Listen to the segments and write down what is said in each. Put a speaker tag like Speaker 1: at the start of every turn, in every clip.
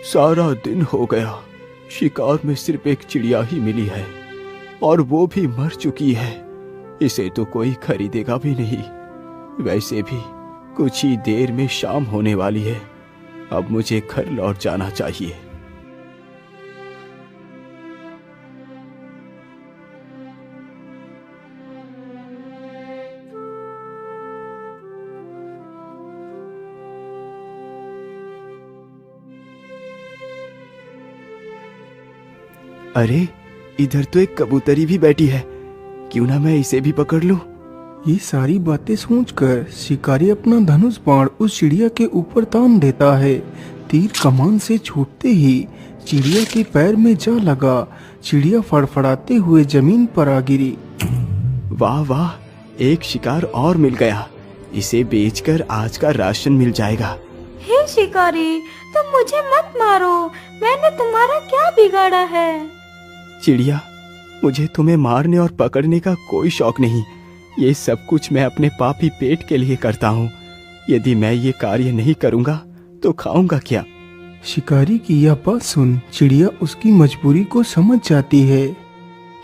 Speaker 1: सारा दिन हो गया, शिकार में सिर्फ एक चिड़िया ही मिली है और वो भी मर चुकी है। इसे तो कोई खरीदेगा भी नहीं। वैसे भी कुछ ही देर में शाम होने वाली है। अब मुझे घर लौट जाना चाहिए। अरे, इधर तो एक कबूतरी भी बैठी है। क्यों ना मैं इसे भी पकड़ लूं?
Speaker 2: ये सारी बातें सोचकर शिकारी अपना धनुष बाण उस चिड़िया के ऊपर तान देता है। तीर कमान से छूटते ही चिड़िया के पैर में जा लगा। चिड़िया फड़फड़ाते हुए जमीन पर आ गिरी।
Speaker 1: वाह वाह, एक शिकार और मिल गया। इसे बेचकर आज का राशन मिल जाएगा।
Speaker 3: हे शिकारी, तुम मुझे मत मारो। मैंने तुम्हारा क्या बिगाड़ा है?
Speaker 1: चिड़िया, मुझे तुम्हें मारने और पकड़ने का कोई शौक नहीं। ये सब कुछ मैं अपने पापी पेट के लिए करता हूँ। यदि मैं ये कार्य नहीं करूँगा तो खाऊंगा क्या?
Speaker 2: शिकारी की यह बात सुन चिड़िया उसकी मजबूरी को समझ जाती है।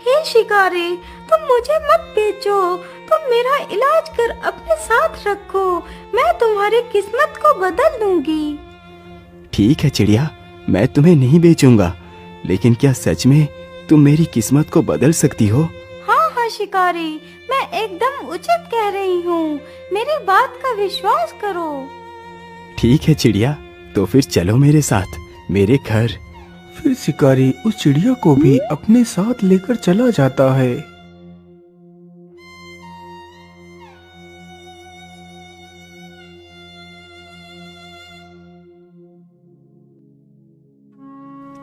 Speaker 3: हे शिकारी, तुम मुझे मत बेचो। तुम मेरा इलाज कर अपने साथ रखो। मैं तुम्हारी किस्मत को बदल दूंगी।
Speaker 1: ठीक है चिड़िया, मैं तुम्हें नहीं बेचूंगा। लेकिन क्या सच में तुम मेरी किस्मत को बदल सकती हो?
Speaker 3: हाँ हाँ शिकारी, मैं एकदम उचित कह रही हूँ। मेरी बात का विश्वास करो।
Speaker 1: ठीक है चिड़िया, तो फिर चलो मेरे साथ मेरे घर।
Speaker 2: फिर शिकारी उस चिड़िया को भी अपने साथ लेकर चला जाता है।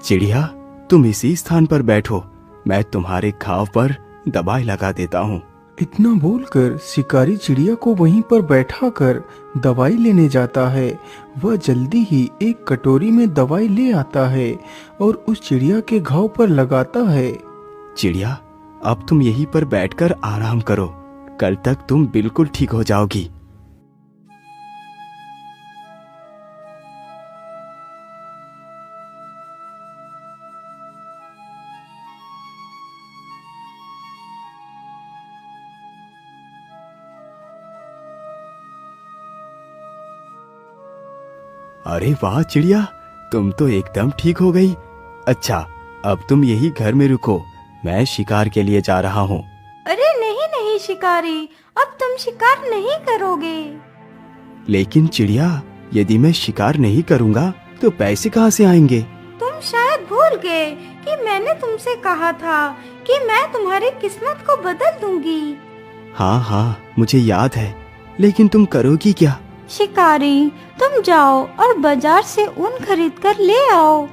Speaker 1: चिड़िया, तुम इसी स्थान पर बैठो। मैं तुम्हारे घाव पर दवाई लगा देता हूँ।
Speaker 2: इतना बोलकर शिकारी चिड़िया को वहीं पर बैठाकर दवाई लेने जाता है। वह जल्दी ही एक कटोरी में दवाई ले आता है और उस चिड़िया के घाव पर लगाता है।
Speaker 1: चिड़िया, अब तुम यहीं पर बैठकर आराम करो। कल तक तुम बिल्कुल ठीक हो जाओगी। अरे वाह चिड़िया, तुम तो एकदम ठीक हो गई। अच्छा, अब तुम यही घर में रुको। मैं शिकार के लिए जा रहा हूँ।
Speaker 3: अरे नहीं नहीं शिकारी, अब तुम शिकार नहीं करोगे।
Speaker 1: लेकिन चिड़िया, यदि मैं शिकार नहीं करूँगा तो पैसे कहाँ से आएंगे?
Speaker 3: तुम शायद भूल गए कि मैंने तुमसे कहा था कि मैं तुम्हारी किस्मत को बदल दूंगी।
Speaker 1: हाँ हाँ, मुझे याद है। लेकिन तुम करोगी क्या?
Speaker 3: शिकारी, तुम जाओ और बाजार से ऊन खरीद कर ले आओ।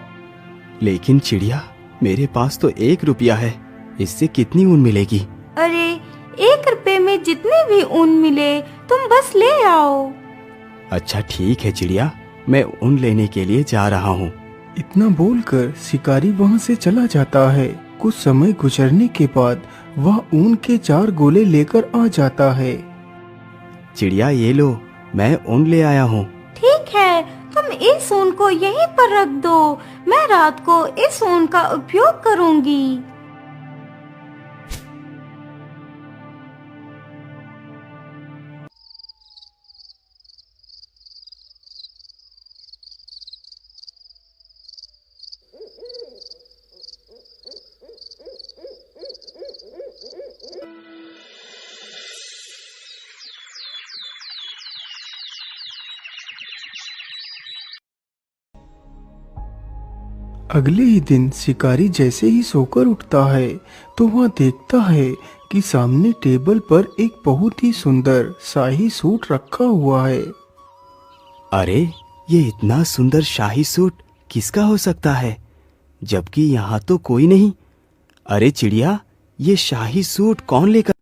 Speaker 1: लेकिन चिड़िया, मेरे पास तो 1 रुपया है। इससे कितनी ऊन मिलेगी?
Speaker 3: अरे, 1 रुपए में जितने भी ऊन मिले तुम बस ले आओ।
Speaker 1: अच्छा ठीक है चिड़िया, मैं ऊन लेने के लिए जा रहा हूँ।
Speaker 2: इतना बोलकर शिकारी वहाँ से चला जाता है। कुछ समय गुजरने के बाद वह ऊन के 4 गोले लेकर आ जाता है।
Speaker 1: चिड़िया, ये लो, मैं ऊन ले आया हूँ।
Speaker 3: ठीक है, तुम इस ऊन को यहीं पर रख दो। मैं रात को इस ऊन का उपयोग करूँगी।
Speaker 2: अगले ही दिन शिकारी जैसे ही सोकर उठता है तो वह देखता है कि सामने टेबल पर एक बहुत ही सुंदर शाही सूट रखा हुआ है।
Speaker 1: अरे, ये इतना सुंदर शाही सूट किसका हो सकता है, जबकि यहाँ तो कोई नहीं। अरे चिड़िया, ये शाही सूट कौन लेकर